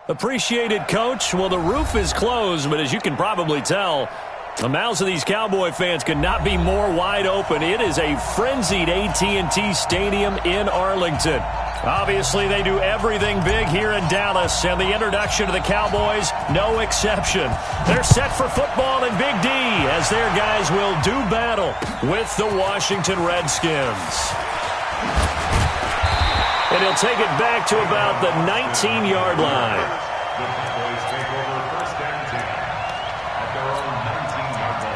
Appreciated, Coach. Well, the roof is closed, but as you can probably tell, the mouths of these Cowboy fans could not be more wide open. It is a frenzied AT&T Stadium in Arlington. Obviously, they do everything big here in Dallas, and the introduction to the Cowboys, no exception. They're set for football in Big D as their guys will do battle with the Washington Redskins. And he'll take it back to about the 19-yard line. The Cowboys take over first and 10 at their own 19-yard line.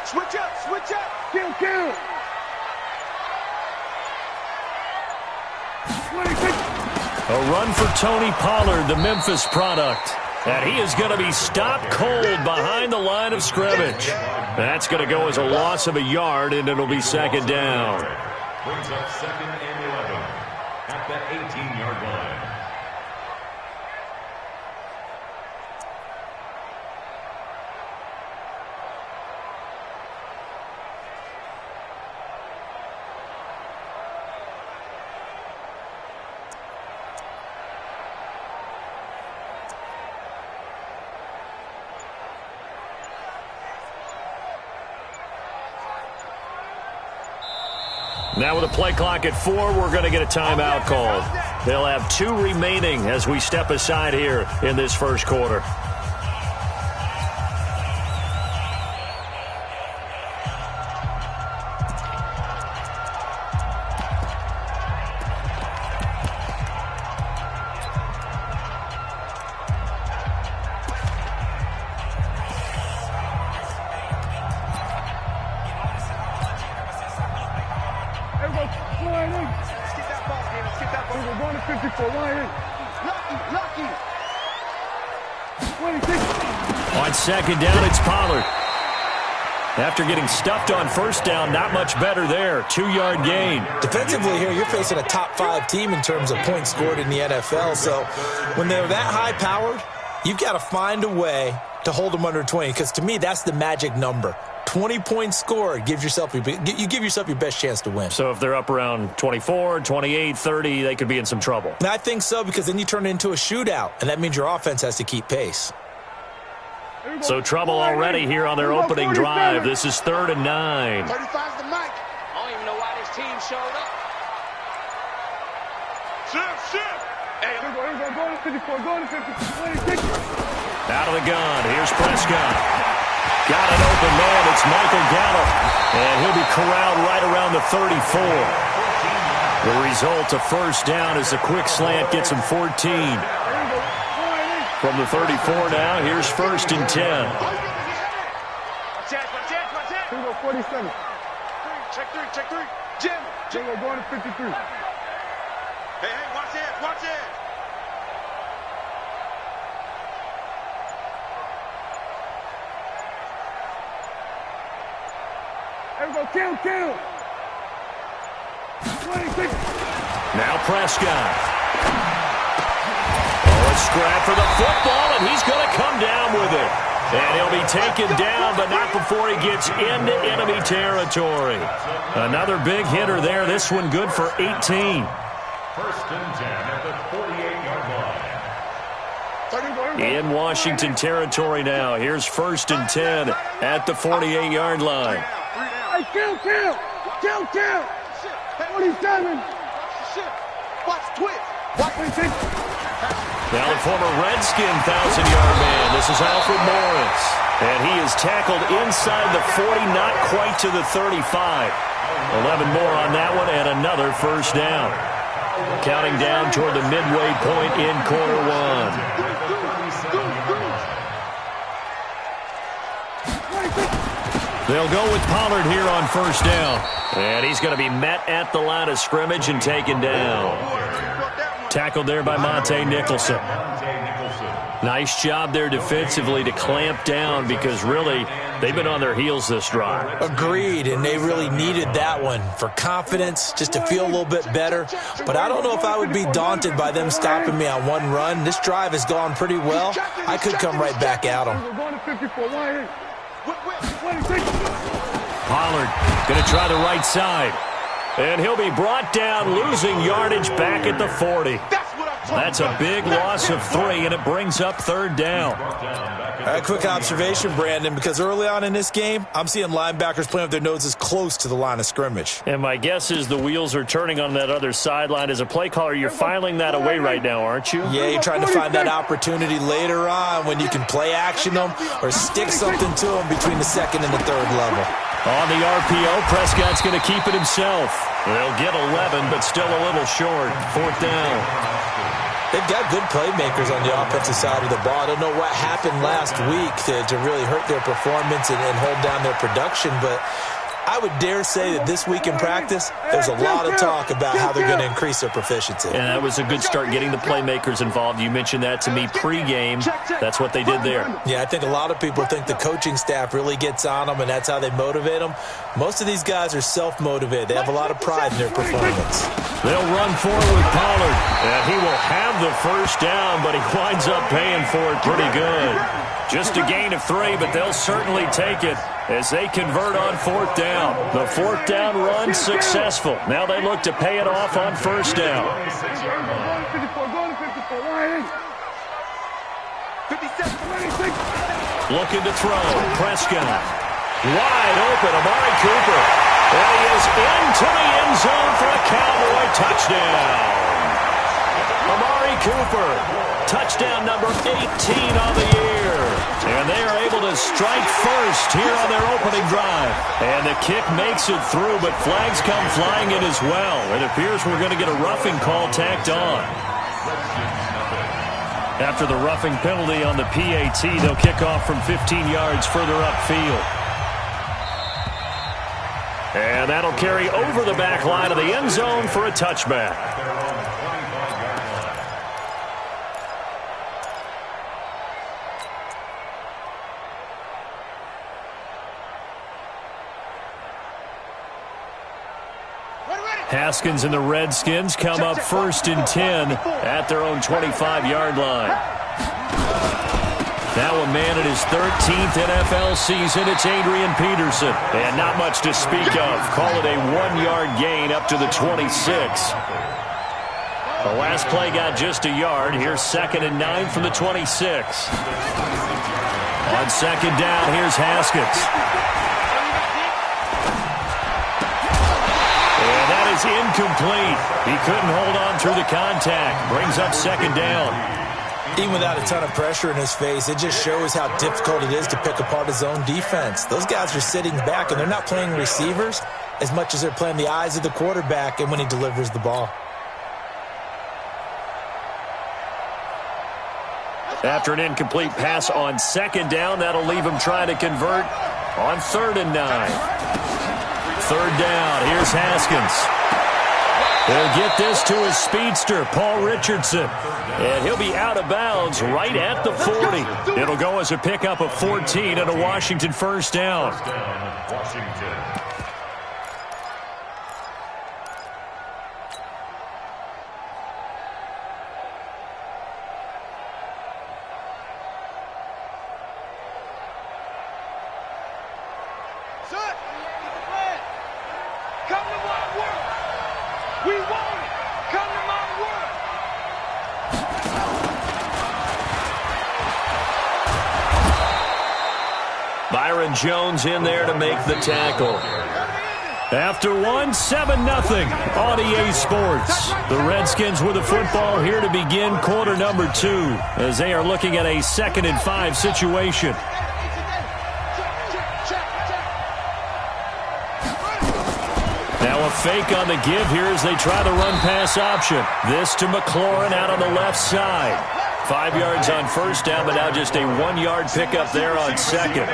Switch up, switch up. Kill. 26. A run for Tony Pollard, the Memphis product. And he is going to be stopped cold behind the line of scrimmage. That's going to go as a loss of a yard, and it'll be second down. Brings up second and 11 at the 18-yard line. Now with a play clock at 4, we're going to get a timeout called. They'll have 2 remaining as we step aside here in this first quarter. On second down, it's Pollard. After getting stuffed on first down, not much better there. 2-yard gain. Defensively here, you're facing a top-5 team in terms of points scored in the NFL. So when they're that high-powered, you've got to find a way to hold them under 20. Because to me, that's the magic number. 20 points scored, you give yourself your best chance to win. So if they're up around 24, 28, 30, they could be in some trouble. And I think so, because then you turn it into a shootout, and that means your offense has to keep pace. So trouble already here on their opening drive. This is 3rd and 9. 35's the mic. I don't even know why this team showed up. Shift. Hey, go to 54, go to 56. Out of the gun. Here's Prescott. Got an open man. It's Michael Gallup. And he'll be corralled right around the 34. The result, a first down as the quick slant gets him 14. From the 34 now, here's 1st and 10. Watch out. 47. Check 3. Jim, we're going to 53. Hey, watch it. There we go, kill. 26. Now Prescott. Scrap for the football, and he's going to come down with it. And he'll be taken down, but not before he gets into enemy territory. Another big hitter there. This one good for 18. 1st and 10 at the 48-yard line. In Washington territory now. Here's 1st and 10 at the 48-yard line. Hey, kill. 47. Watch twitch. Watch 26. Now the former Redskin 1,000-yard man. This is Alfred Morris. And he is tackled inside the 40, not quite to the 35. 11 more on that one, and another first down. Counting down toward the midway point in quarter 1. They'll go with Pollard here on first down. And he's going to be met at the line of scrimmage and taken down. Tackled there by Monte Nicholson. Nice job there defensively to clamp down because really they've been on their heels this drive. Agreed, and they really needed that one for confidence, just to feel a little bit better. But I don't know if I would be daunted by them stopping me on one run. This drive has gone pretty well. I could come right back at them. Pollard going to try the right side. And he'll be brought down, losing yardage back at the 40. That's a big loss of 3, and it brings up third down. A quick observation, Brandon, because early on in this game, I'm seeing linebackers playing with their noses close to the line of scrimmage. And my guess is the wheels are turning on that other sideline. As a play caller, you're filing that away right now, aren't you? Yeah, you're trying to find that opportunity later on when you can play action them or stick something to them between the second and the third level. On the RPO, Prescott's going to keep it himself. They'll get 11, but still a little short. Fourth down. They've got good playmakers on the offensive side of the ball. I don't know what happened last week to really hurt their performance and hold down their production, but I would dare say that this week in practice, there's a lot of talk about how they're going to increase their proficiency. And that was a good start getting the playmakers involved. You mentioned that to me pregame. That's what they did there. Yeah, I think a lot of people think the coaching staff really gets on them, and that's how they motivate them. Most of these guys are self-motivated. They have a lot of pride in their performance. They'll run forward with Pollard, and he will have the first down, but he winds up paying for it pretty good. Just a gain of 3, but they'll certainly take it as they convert on fourth down. The fourth down run successful. Now they look to pay it off on first down. Looking to throw. Prescott. Wide open. Amari Cooper. And he is into the end zone for a Cowboy touchdown. Amari Cooper. Touchdown number 18 on the year. And they are able to strike first here on their opening drive. And the kick makes it through, but flags come flying in as well. It appears we're going to get a roughing call tacked on. After the roughing penalty on the PAT, they'll kick off from 15 yards further upfield. And that'll carry over the back line of the end zone for a touchback. Haskins and the Redskins come up first and 10 at their own 25-yard line. Now a man in his 13th NFL season, it's Adrian Peterson. And not much to speak of. Call it a 1-yard gain up to the 26. The last play got just a yard. Here's 2nd and 9 from the 26. On second down, here's Haskins. Is incomplete. He couldn't hold on through the contact. Brings up second down. Even without a ton of pressure in his face, it just shows how difficult it is to pick apart his own defense. Those guys are sitting back, and they're not playing receivers as much as they're playing the eyes of the quarterback and when he delivers the ball. After an incomplete pass on second down, that'll leave him trying to convert on 3rd and 9. Third down, here's Haskins. He'll get this to his speedster, Paul Richardson. And he'll be out of bounds right at the 40. It'll go as a pickup of 14 and a Washington first down. Washington. Byron Jones in there to make the tackle. After 1, 7-0 on EA Sports. The Redskins with the football here to begin quarter number 2 as they are looking at a 2nd and 5 situation. Now a fake on the give here as they try the run-pass option. This to McLaurin out on the left side. 5 yards on first down, but now just a 1-yard pickup there on second.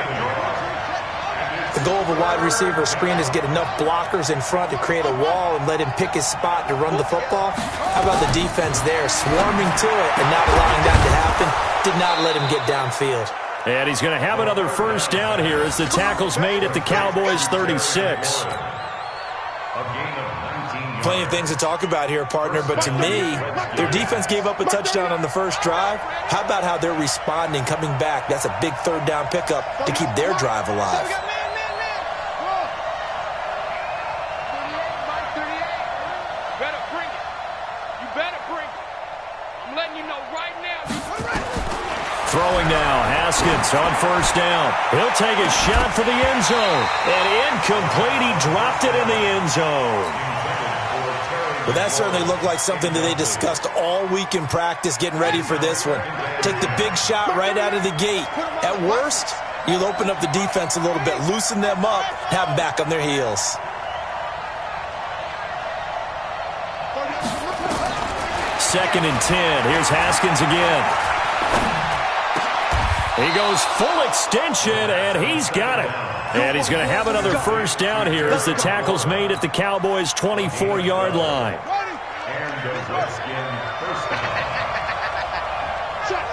The The goal of a wide receiver screen is get enough blockers in front to create a wall and let him pick his spot to run the football. How about the defense there, swarming to it and not allowing that to happen? Did not let him get downfield. And he's going to have another first down here as the tackle's made at the Cowboys' 36. Plenty of things to talk about here, partner, but to me, their defense gave up a touchdown on the first drive. How about how they're responding, coming back? That's a big third down pickup to keep their drive alive. Better bring it. You better bring it. I'm letting you know right now. Throwing now, Haskins on first down. He'll take a shot for the end zone. And incomplete, he dropped it in the end zone. Well, that certainly looked like something that they discussed all week in practice, getting ready for this one. Take the big shot right out of the gate. At worst, you'll open up the defense a little bit, loosen them up, have them back on their heels. Second and 10. Here's Haskins again. He goes full extension, and he's got it. And he's going to have another first down here as the tackle's made at the Cowboys' 24-yard line. And the Redskin first down. Check.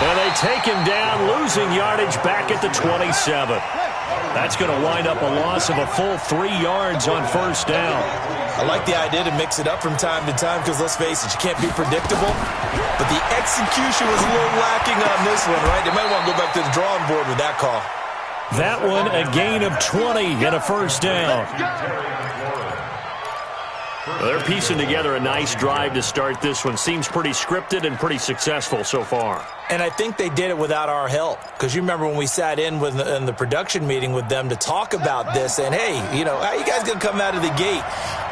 And they take him down, losing yardage back at the 27. That's going to wind up a loss of a full 3 yards on first down. I like the idea to mix it up from time to time because, let's face it, you can't be predictable. But the execution was a little lacking on this one, right? They might want to go back to the drawing board with that call. That one, a gain of 20 and a first down. Well, they're piecing together a nice drive to start this one. Seems pretty scripted and pretty successful so far. And I think they did it without our help. Because you remember when we sat in the production meeting with them to talk about this, and hey, you know, how you guys going to come out of the gate?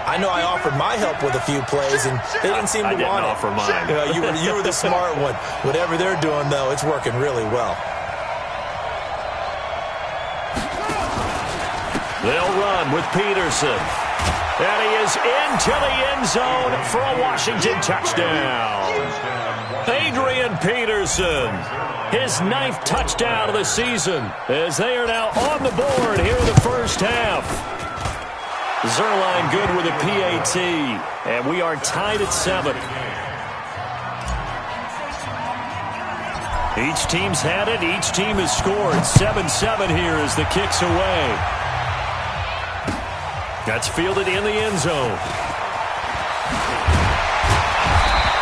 I know I offered my help with a few plays, and they didn't seem to want it. I didn't offer mine. You were the smart one. Whatever they're doing, though, it's working really well. They'll run with Peterson. And he is into the end zone for a Washington touchdown. Adrian Peterson, his 9th touchdown of the season, as they are now on the board here in the first half. Zerline good with a PAT, and we are tied at 7. Each team's had it. Each team has scored. 7-7 here as the kick's away. That's fielded in the end zone.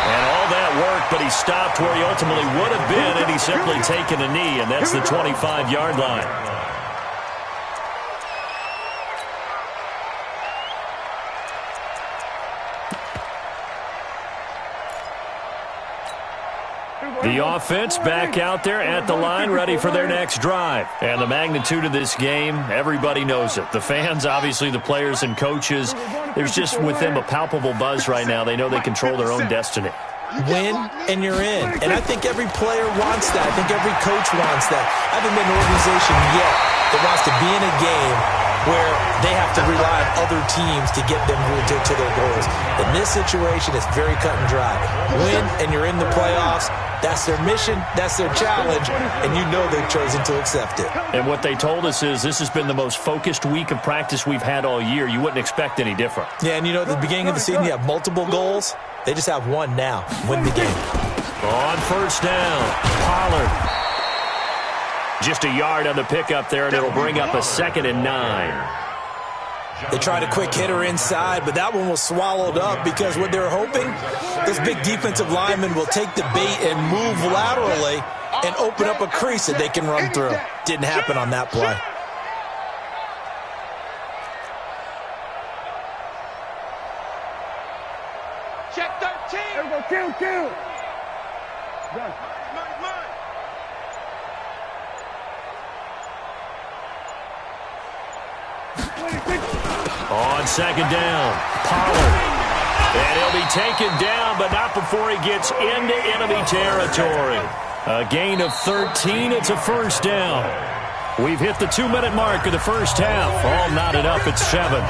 And all that work, but he stopped where he ultimately would have been, and he's simply taken a knee, and that's the 25-yard line. The offense back out there at the line, ready for their next drive. And the magnitude of this game, everybody knows it. The fans, obviously the players and coaches, there's just with them a palpable buzz right now. They know they control their own destiny. Win, and you're in. And I think every player wants that. I think every coach wants that. I haven't been an organization yet that wants to be in a game where they have to rely on other teams to get them to their goals. In this situation, it's very cut and dry. Win, and you're in the playoffs. That's their mission, that's their challenge, and you know they've chosen to accept it. And what they told us is this has been the most focused week of practice we've had all year. You wouldn't expect any different. Yeah, and you know, at the beginning of the season, you have multiple goals. They just have one now, win the game. On first down, Pollard. Just a yard on the pickup there, and it'll bring up a 2nd and 9. They tried a quick hitter inside, but that one was swallowed up because what they're hoping, this big defensive lineman will take the bait and move laterally and open up a crease that they can run through. Didn't happen on that play. Check 13. There we go. Kill. Mine. On 2nd down, Pollard. And he'll be taken down, but not before he gets into enemy territory. A gain of 13. It's a first down. We've hit the 2-minute mark of the first half. All knotted up at 7.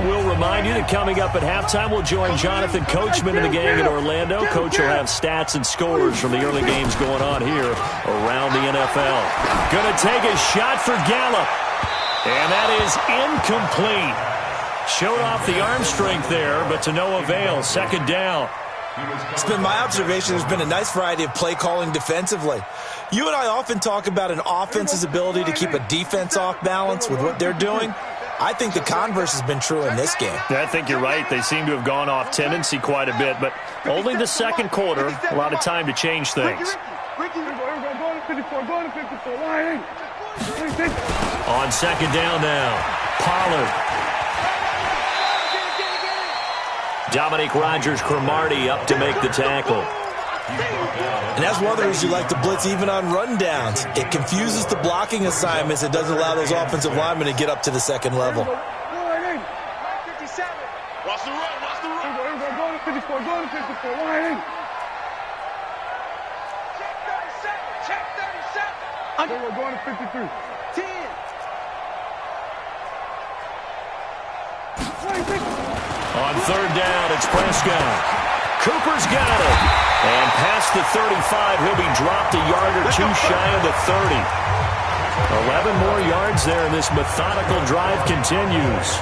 And we'll remind you that coming up at halftime, we'll join Jonathan Coachman and the gang in Orlando. Coach will have stats and scores from the early games going on here around the NFL. Going to take a shot for Gallup. And that is incomplete. Showed off the arm strength there, but to no avail. Second down. It's been my observation there's been a nice variety of play calling defensively. You and I often talk about an offense's ability to keep a defense off balance with what they're doing. I think the converse has been true in this game. I think you're right. They seem to have gone off tendency quite a bit, but only the second quarter, a lot of time to change things. On second down now, Pollard. Dominique Rodgers-Cromartie up to make the tackle. And that's one of the reasons you like to blitz even on rundowns. It confuses the blocking assignments. It doesn't allow those offensive linemen to get up to the second level. Watch the run, watch the run. Go to 54, go to 54, line in. Check 37, check 37. We're going to 53. 10. On third down, it's Prescott. Cooper's got it. And past the 35, he'll be dropped a yard or two shy of the 30. 11 more yards there, and this methodical drive continues.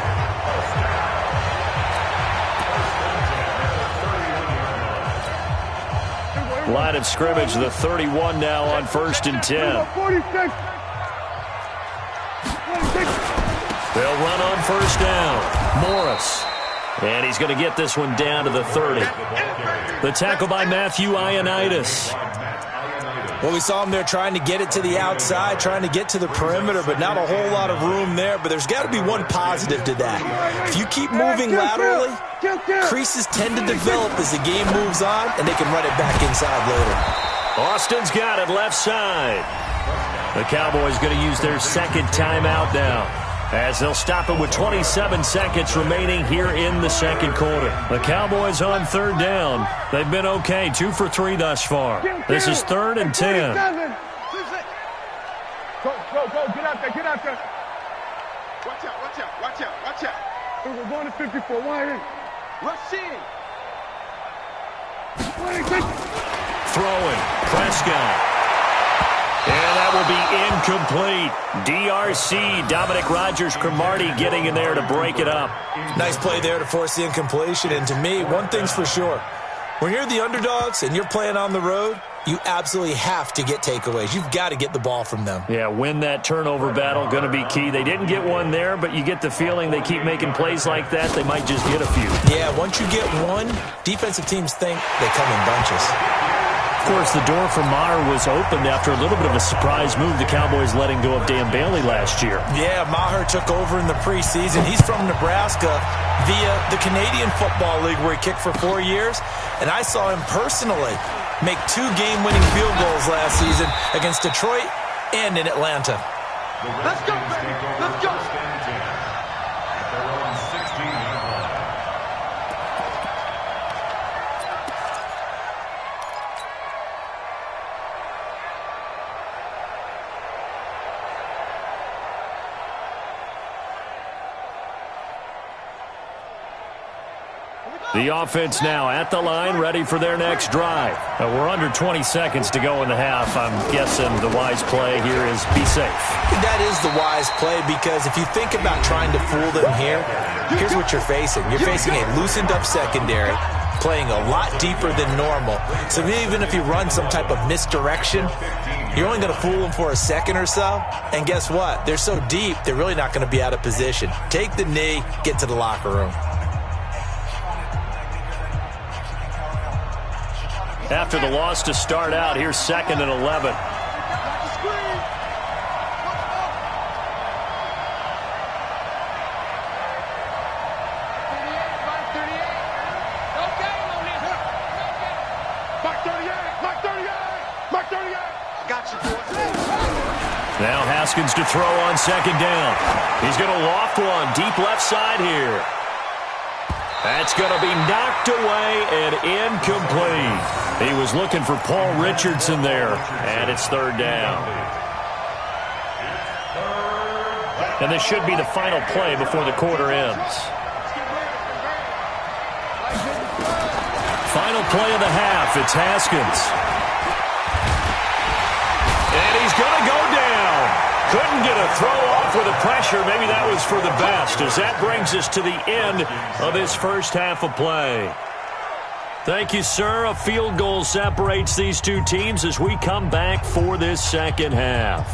Line of scrimmage, the 31 now on 1st and 10. They'll run on first down. Morris. And he's going to get this one down to the 30. The tackle by Matthew Ioannidis. Well, we saw him there trying to get it to the outside, trying to get to the perimeter, but not a whole lot of room there. But there's got to be one positive to that. If you keep moving laterally, creases tend to develop as the game moves on, and they can run it back inside later. Austin's got it left side. The Cowboys going to use their second timeout now, as they'll stop it with 27 seconds remaining here in the second quarter. The Cowboys on third down. They've been okay, 2 for 3 thus far. This is 3rd and 10. Go, get out there, get out there. Watch out, watch out, watch out, watch out. We're going to 54, wide in. Rush in. Throwing, Prescott. And that will be incomplete. DRC, Dominique Rodgers-Cromartie getting in there to break it up. Nice play there to force the incompletion. And to me, one thing's for sure. When you're the underdogs and you're playing on the road, you absolutely have to get takeaways. You've got to get the ball from them. Yeah, win that turnover battle, going to be key. They didn't get one there, but you get the feeling they keep making plays like that, they might just get a few. Yeah, once you get one, defensive teams think they come in bunches. Of course, the door for Maher was opened after a little bit of a surprise move. The Cowboys letting go of Dan Bailey last year. Yeah, Maher took over in the preseason. He's from Nebraska via the Canadian Football League where he kicked for 4 years. And I saw him personally make 2 game-winning field goals last season against Detroit and in Atlanta. Let's go, baby. Let's go. The offense now at the line, ready for their next drive. We're under 20 seconds to go in the half. I'm guessing the wise play here is be safe. That is the wise play, because if you think about trying to fool them here, here's what you're facing. You're facing a loosened up secondary, playing a lot deeper than normal. So even if you run some type of misdirection, you're only going to fool them for a second or so. And guess what? They're so deep, they're really not going to be out of position. Take the knee, get to the locker room. After the loss to start out, here's 2nd and 11. Now Haskins to throw on 2nd down. He's going to loft one deep left side here. That's going to be knocked away and incomplete. He was looking for Paul Richardson there, and it's 3rd down. And this should be the final play before the quarter ends. play of the half. It's Haskins. And he's going to go down. Couldn't get a throw off with the pressure. Maybe that was for the best, as that brings us to the end of this first half of play. Thank you, sir. A field goal separates these two teams as we come back for this second half.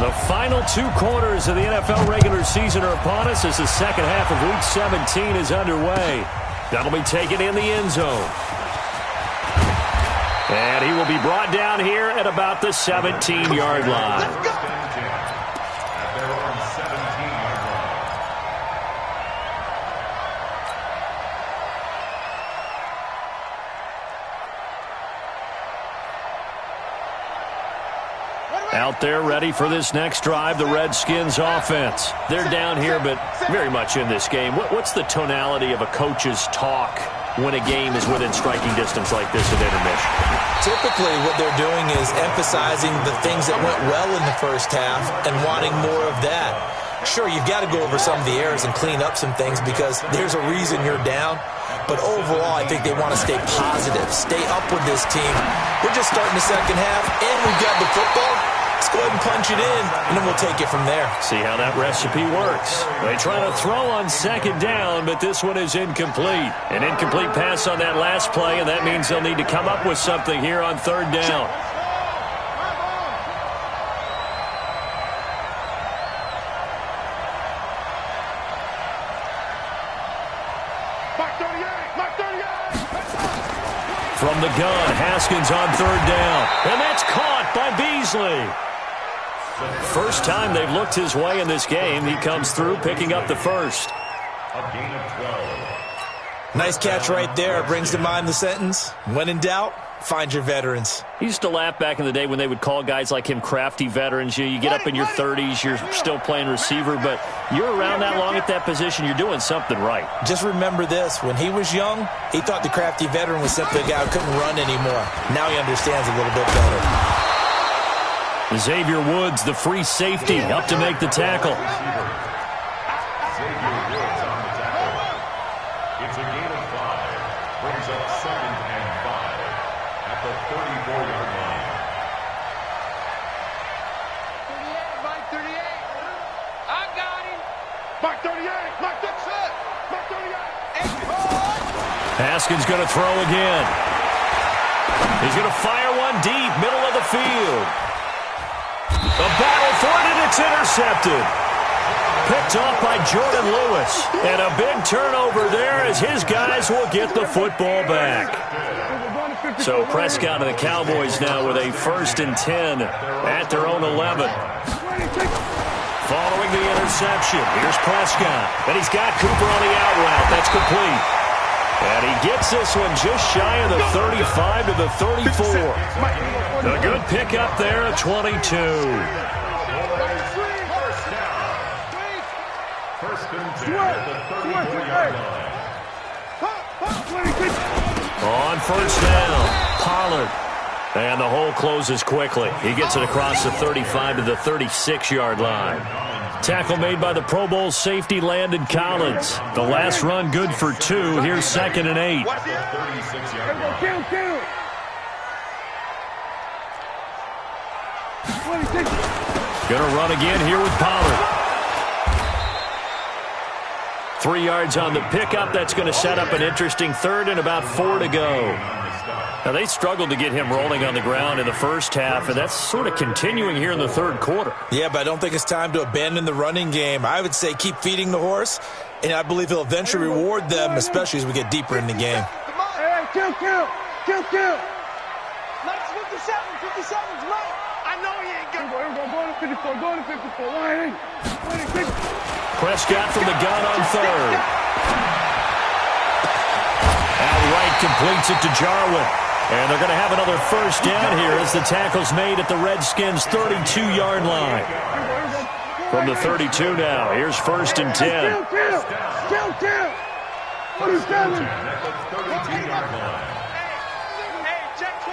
The final 2 quarters of the NFL regular season are upon us as the second half of Week 17 is underway. That'll be taken in the end zone. And he will be brought down here at about the 17-yard line. Out there ready for this next drive, the Redskins offense. They're down here, but very much in this game. What's the tonality of a coach's talk when a game is within striking distance like this at intermission? Typically, what they're doing is emphasizing the things that went well in the first half and wanting more of that. Sure, you've got to go over some of the errors and clean up some things because there's a reason you're down. But overall, I think they want to stay positive, stay up with this team. We're just starting the second half, and we've got the football. Let's go ahead and punch it in, and then we'll take it from there. See how that recipe works. They try to throw on second down, but this one is incomplete. An incomplete pass on that last play, and that means they'll need to come up with something here on third down. From the gun, Haskins on third down, and that's caught by Beasley. First time they've looked his way in this game. He comes through picking up the first. A gain of 12. Nice catch right there. Brings to mind the sentence, when in doubt, find your veterans. He used to laugh back in the day when they would call guys like him crafty veterans. You get up in your 30s, you're still playing receiver, but you're around that long at that position, you're doing something right. Just remember this. When he was young, he thought the crafty veteran was simply a guy who couldn't run anymore. Now he understands a little bit better. Xavier Woods, the free safety, up to make the tackle. Xavier Woods on the tackle. It's a gain of 5. Brings up 2nd and 5 at the 34-yard line. 38, Mike, 38. I got him. Mike, 38. Mike, that's it. Mike, 38. Haskins going to throw again. He's going to fire one deep, middle of the field. The battle for it, and it's intercepted. Picked off by Jordan Lewis. And a big turnover there as his guys will get the football back. So Prescott and the Cowboys now with a 1st and 10 at their own 11. Following the interception, here's Prescott. And he's got Cooper on the out route. That's complete. And he gets this one just shy of the 35 to the 34. A good pickup there at 22. First and 10 at the 34-yard line. On first down, Pollard. And the hole closes quickly. He gets it across the 35 to the 36-yard line. Tackle made by the Pro Bowl safety Landon Collins. The last run good for 2. Here's 2nd and 8. Gonna run again here with Pollard. 3 yards on the pickup. That's going to set up an interesting 3rd and about 4 to go. Now, they struggled to get him rolling on the ground in the first half, and that's sort of continuing here in the 3rd quarter. Yeah, but I don't think it's time to abandon the running game. I would say keep feeding the horse, and I believe he'll eventually reward them, especially as we get deeper in the game. Hey, kill. Nice 57's right. I know he ain't got. Go to 54. Why ain't? Prescott from the gun on 3rd. Outright completes it to Jarwin. And they're going to have another first down here as the tackle's made at the Redskins' 32-yard line. From the 32 now, here's 1st and 10. Kill. What is that? Hey, check 24.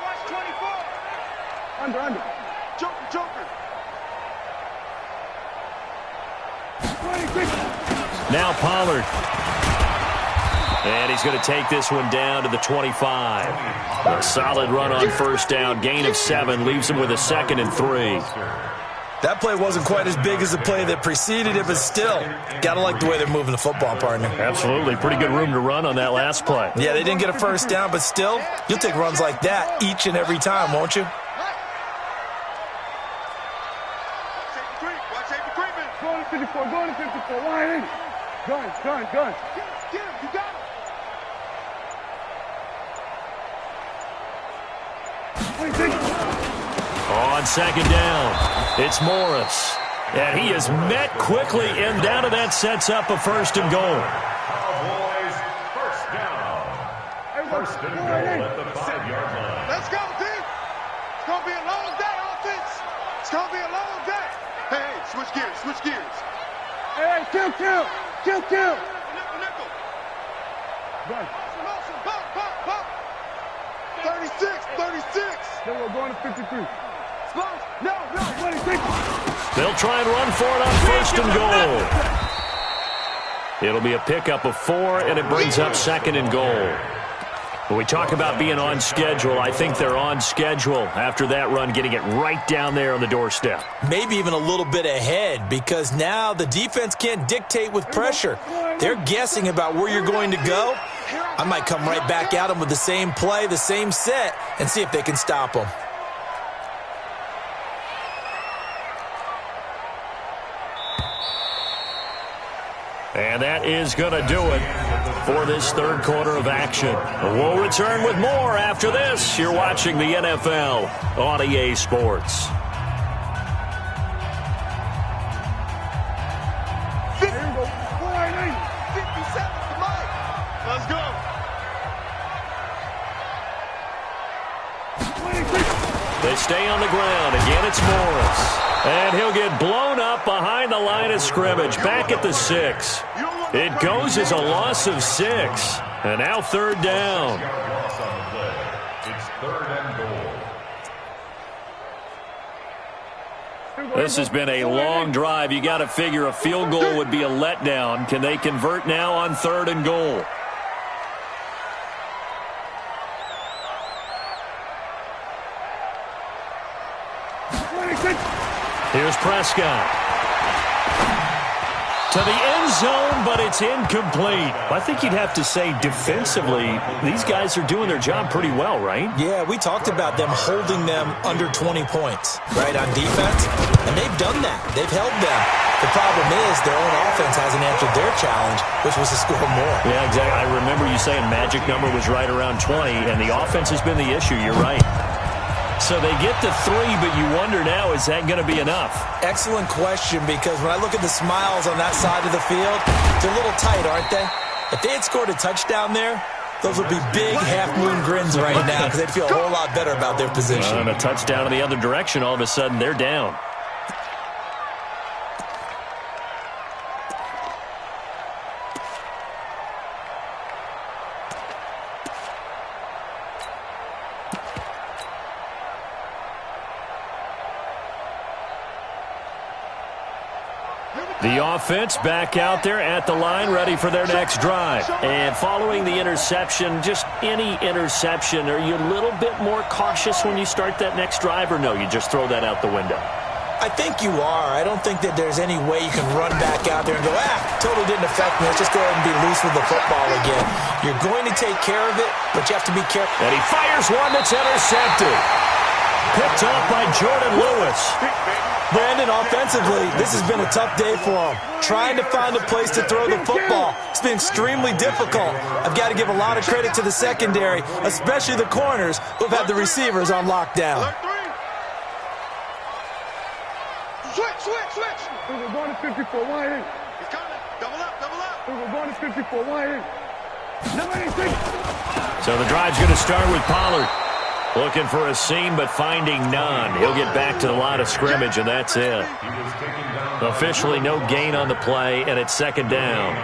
Watch 24. Under. Joker. Now Pollard. And he's going to take this one down to the 25. A solid run on first down. Gain of 7 leaves him with a 2nd and 3. That play wasn't quite as big as the play that preceded it, but still, got to like the way they're moving the football, partner. Absolutely. Pretty good room to run on that last play. Yeah, they didn't get a first down, but still, you'll take runs like that each and every time, won't you? Going to 54, going to 54, wide in. Gun. Get him, you got him. 26. On second down, it's Morris. And he is met quickly, and down to that sets up a 1st and goal. Cowboys, first down. First and goal at the 5-yard line. Let's go, D. It's going to be a long day, offense. It's going to be a long day. Hey, switch gears. Hey, kill. Nickel. Run. Pop. 36. Then we're going to 53. No, 26. They'll try and run for it on 1st and goal. It'll be a pickup of 4, and it brings up 2nd and goal. When we talk about being on schedule, I think they're on schedule after that run, getting it right down there on the doorstep. Maybe even a little bit ahead, because now the defense can't dictate with pressure. They're guessing about where you're going to go. I might come right back at them with the same play, the same set, and see if they can stop them. And that is going to do it for this 3rd quarter of action. We'll return with more after this. You're watching the NFL on EA Sports. Let's go. They stay on the ground. Again, it's Morris. And he'll get blown up behind the line of scrimmage, back at the 6. It goes as a loss of 6. And now 3rd down. It's 3rd and goal. This has been a long drive. You got to figure a field goal would be a letdown. Can they convert now on 3rd and goal? Here's Prescott. To the end zone, but it's incomplete. I think you'd have to say defensively, these guys are doing their job pretty well, right? Yeah, we talked about them holding them under 20 points, right, on defense. And they've done that. They've held them. The problem is their own offense hasn't answered their challenge, which was to score more. Yeah, exactly. I remember you saying magic number was right around 20, and the offense has been the issue. You're right. So they get to 3, but you wonder now, is that going to be enough? Excellent question, because when I look at the smiles on that side of the field, they're a little tight, aren't they? If they had scored a touchdown there, those would be big half-moon grins right now, because they'd feel a whole lot better about their position. And a touchdown in the other direction, all of a sudden they're down. The offense back out there at the line, ready for their next drive. And following the interception, just any interception, are you a little bit more cautious when you start that next drive, or no, you just throw that out the window? I think you are. I don't think that there's any way you can run back out there and go, totally didn't affect me. Let's just go ahead and be loose with the football again. You're going to take care of it, but you have to be careful. And he fires one that's intercepted. Picked up by Jordan Lewis. Brandon, offensively, this has been a tough day for him. Trying to find a place to throw the football. It's been extremely difficult. I've got to give a lot of credit to the secondary, especially the corners who have had the receivers on lockdown. Switch. We're going to 54, wide in. He's coming. Double up. We're going to 54, wide in. Number 86. So the drive's going to start with Pollard. Looking for a seam, but finding none. He'll get back to the line of scrimmage, and that's it. Officially no gain on the play, and it's 2nd down.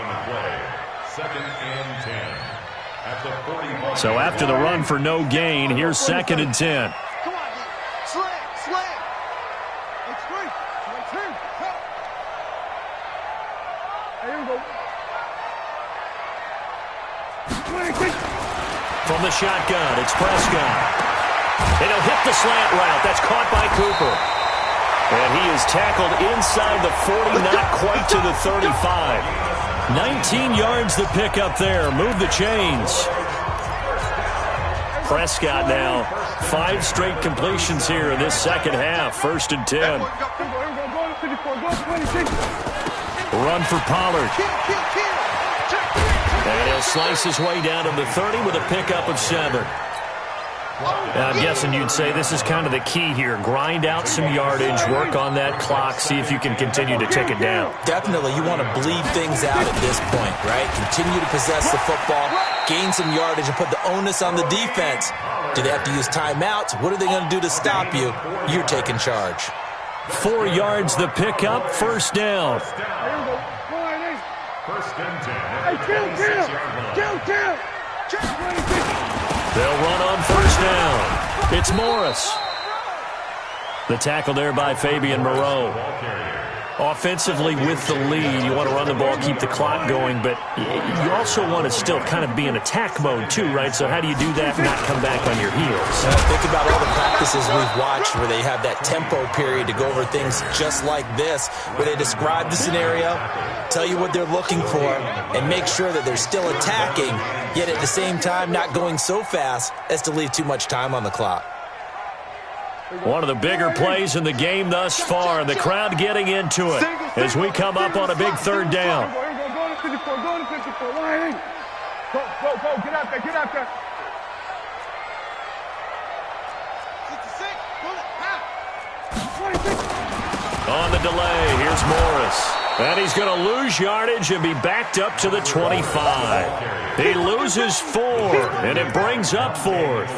So after the run for no gain, here's 2nd and 10. Come on, slam. It's free. From the shotgun, it's Prescott. And he'll hit the slant route. That's caught by Cooper. And he is tackled inside the 40, not quite to the 35. 19 yards the pick up there. Move the chains. Prescott now, 5 straight completions here in this second half. 1st and 10. Run for Pollard. And he'll slice his way down to the 30 with a pickup of 7. Now, I'm guessing you'd say this is kind of the key here. Grind out some yardage, work on that clock, see if you can continue to tick it down. Definitely. You want to bleed things out at this point, right? Continue to possess the football, gain some yardage, and put the onus on the defense. Do they have to use timeouts? What are they going to do to stop you? You're taking charge. 4 yards the pickup, 1st down. First and 10. They'll run on 1st down. It's Morris. The tackle there by Fabian Moreau. Offensively with the lead, you want to run the ball, keep the clock going, but you also want to still kind of be in attack mode too, right? So how do you do that and not come back on your heels? Think about all the practices we've watched where they have that tempo period to go over things just like this, where they describe the scenario, tell you what they're looking for, and make sure that they're still attacking, yet at the same time not going so fast as to leave too much time on the clock. One of the bigger plays in the game thus far, and the crowd getting into it as we come up on a big 3rd down. Go to 54, go to 54. Go, get out there, get out there. 66, On the delay, here's Morris. And he's going to lose yardage and be backed up to the 25. He loses 4, and it brings up 4th.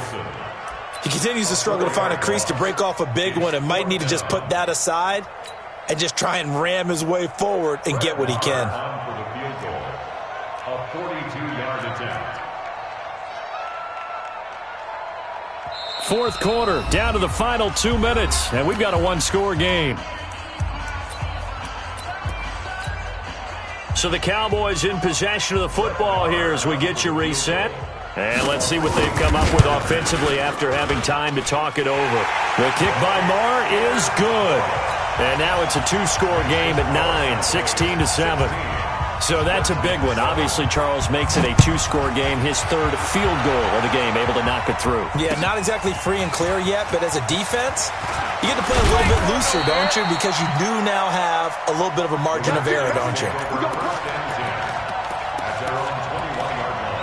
He continues to struggle to find a crease to break off a big one and might need to just put that aside and just try and ram his way forward and get what he can. For the field goal, a 42-yard attempt. 4th quarter, down to the final 2 minutes, and we've got a 1-score game. So the Cowboys in possession of the football here as we get you reset. And let's see what they've come up with offensively after having time to talk it over. The kick by Marr is good. And now it's a 2-score game at 9, 16-7. So that's a big one. Obviously, Charles makes it a 2-score game, his 3rd field goal of the game, able to knock it through. Yeah, not exactly free and clear yet, but as a defense, you get to play a little bit looser, don't you? Because you do now have a little bit of a margin of error, don't you? At their own 21-yard line.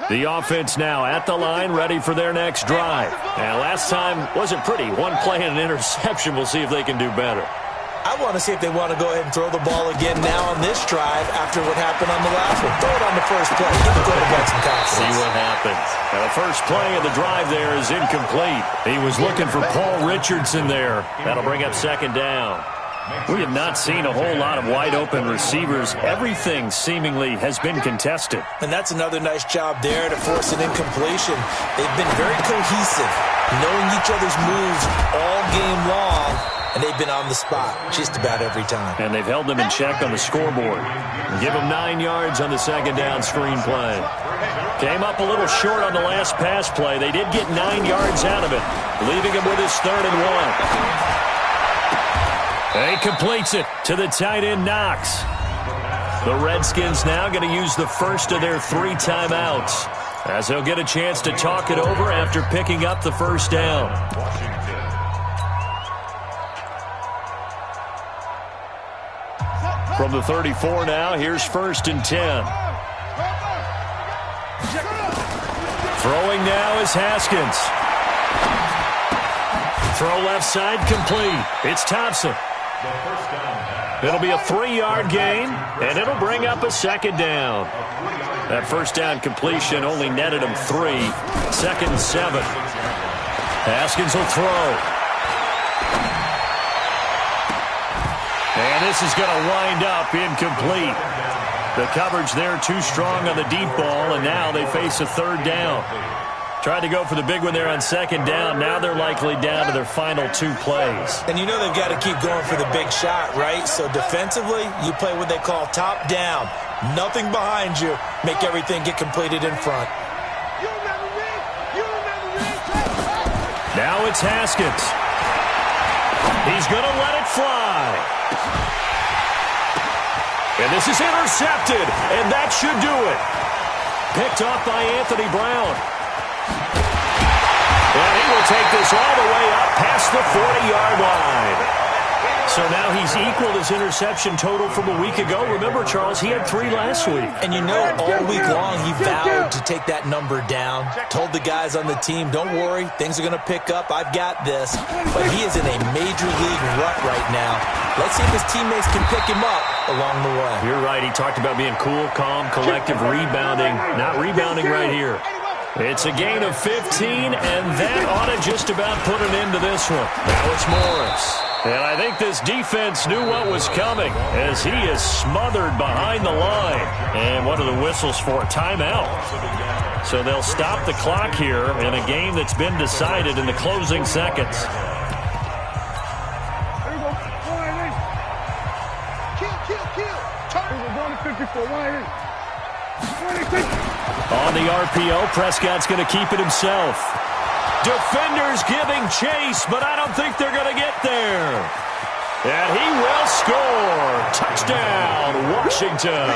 The offense now at the line, ready for their next drive. And last time wasn't pretty. 1 play and an interception. We'll see if they can do better. I want to see if they want to go ahead and throw the ball again now on this drive after what happened on the last one. Throw it on the first play. Give the quarterback some confidence. See what happens. Now, the first play of the drive there is incomplete. He was looking for Paul Richardson there. That'll bring up 2nd down. We have not seen a whole lot of wide-open receivers. Everything seemingly has been contested. And that's another nice job there to force an incompletion. They've been very cohesive, knowing each other's moves all game long, and they've been on the spot just about every time. And they've held them in check on the scoreboard. Give them 9 yards on the 2nd down screen play. Came up a little short on the last pass play. They did get 9 yards out of it, leaving him with his 3rd and 1. He completes it to the tight end, Knox. The Redskins now going to use the first of their 3 timeouts as they'll get a chance to talk it over after picking up the 1st down. From the 34 now, here's 1st and 10. Throwing now is Haskins. Throw left side complete. It's Thompson. It'll be a 3-yard gain, and it'll bring up a 2nd down. That 1st down completion only netted him 3. 2nd and 7. Haskins will throw. this is going to wind up incomplete. The coverage there too strong on the deep ball, and now they face a third down. Tried to go for the big one there on second down. Now they're likely down to their final 2 plays. And you know they've got to keep going for the big shot, right? So defensively, you play what they call top down. Nothing behind you. Make everything get completed in front. Now it's Haskins. He's going to let it fly. And this is intercepted, and that should do it. Picked off by Anthony Brown. And he will take this all the way up past the 40-yard line. So now he's equaled his interception total from a week ago. Remember, Charles, he had 3 last week. And you know, all week long he vowed to take that number down. Told the guys on the team, don't worry, things are going to pick up. I've got this. But he is in a major league rut right now. Let's see if his teammates can pick him up along the way. You're right. He talked about being cool, calm, collective, rebounding. Not rebounding right here. It's a gain of 15, and that ought to just about put an end to this one. Now it's Morris. And I think this defense knew what was coming as he is smothered behind the line. And what are the whistles for? Timeout. So they'll stop the clock here in a game that's been decided in the closing seconds. On the RPO, Prescott's going to keep it himself. Defenders giving chase, but I don't think they're going to get there. And he will score. Touchdown, Washington.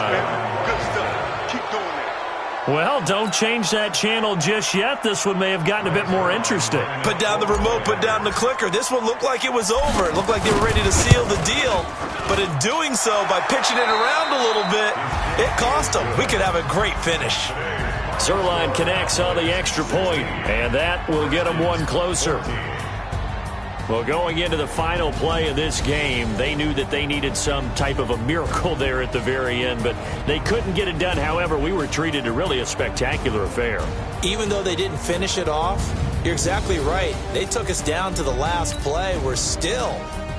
Good stuff. Keep doing that. Well, don't change that channel just yet. This one may have gotten a bit more interesting. Put down the remote, put down the clicker. This one looked like it was over. It looked like they were ready to seal the deal. But in doing so, by pitching it around a little bit, it cost them. We could have a great finish. Zerline connects on the extra point, and that will get them one closer. Well, going into the final play of this game, they knew that they needed some type of a miracle there at the very end, but they couldn't get it done. However, we were treated to really a spectacular affair. Even though they didn't finish it off, you're exactly right. They took us down to the last play. We're still,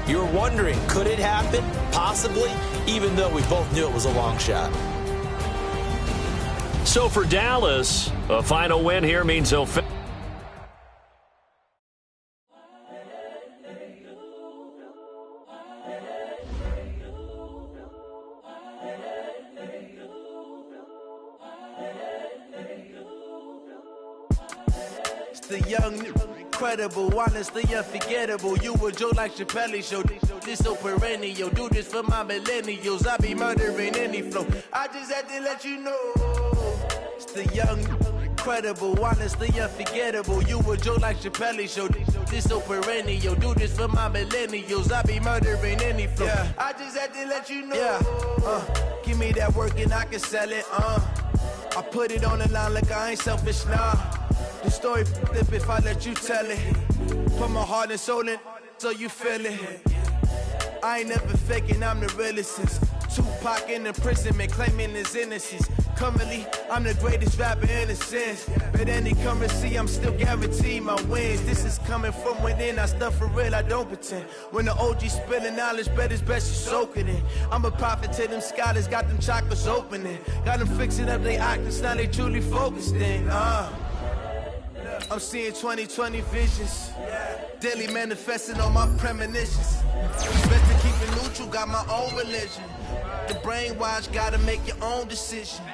you're wondering, could it happen? Possibly, even though we both knew it was a long shot. So for Dallas, a final win here means they'll finish. The young, incredible, honestly unforgettable. You a Joe like Chappelle show. This so perennial. Do this for my millennials. I be murdering any flow. I just had to let you know. It's the young, incredible, honestly unforgettable. You a Joe like Chappelle show. This so perennial. Do this for my millennials. I be murdering any flow. Yeah. I just had to let you know. Yeah. Give me that work and I can sell it. I put it on the line like I ain't selfish, nah. The story flip if I let you tell it. Put my heart and soul in so you feel it. I ain't never faking, I'm the realest since Tupac in imprisonment, claiming his innocence. Currently, I'm the greatest rapper in a sense. But any currency, I'm still guaranteed my wins. This is coming from within, I stuff for real, I don't pretend. When the OG spilling knowledge, bet it's best you soak it in. I'm a prophet to them scholars, got them chakras opening. Got them fixing up they octaves, now they truly focused in. I'm seeing 2020 visions. Daily manifesting on my premonitions. Best to keep it neutral, got my own religion. The brainwash, gotta make your own decision.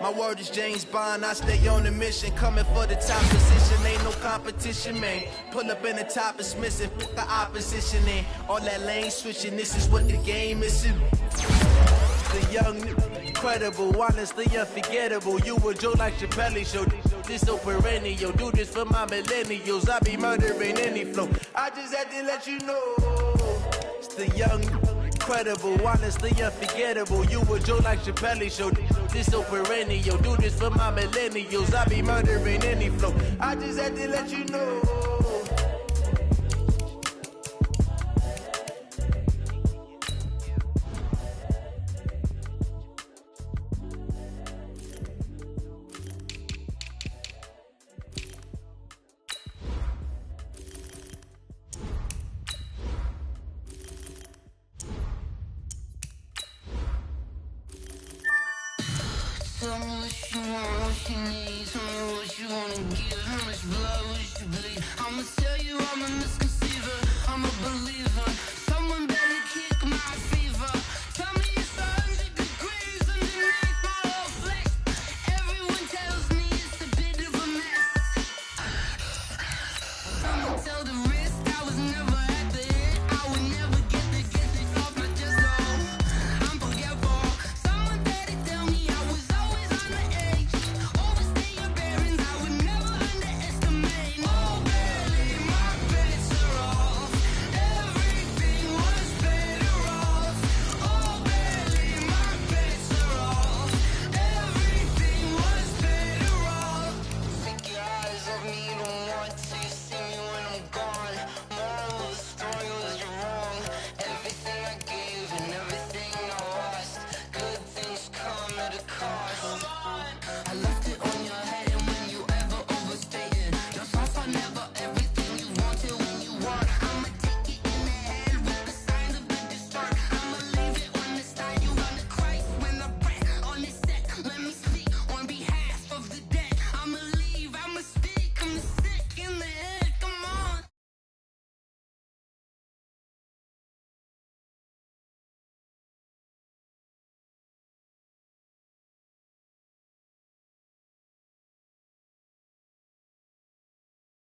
My word is James Bond, I stay on the mission. Coming for the top position, ain't no competition, man. Pull up in the top is missing, put the opposition in. All that lane switching, this is what the game is. The young, incredible, honestly unforgettable. You a Joe like Chappelle show. This so perennial. Do this for my millennials. I be murdering any flow. I just had to let you know. It's the young, incredible, honestly unforgettable. You a Joe like Chappelle show. This so perennial. Do this for my millennials. I be murdering any flow. I just had to let you know. Tell me what you want, what you need. Tell me what you wanna give.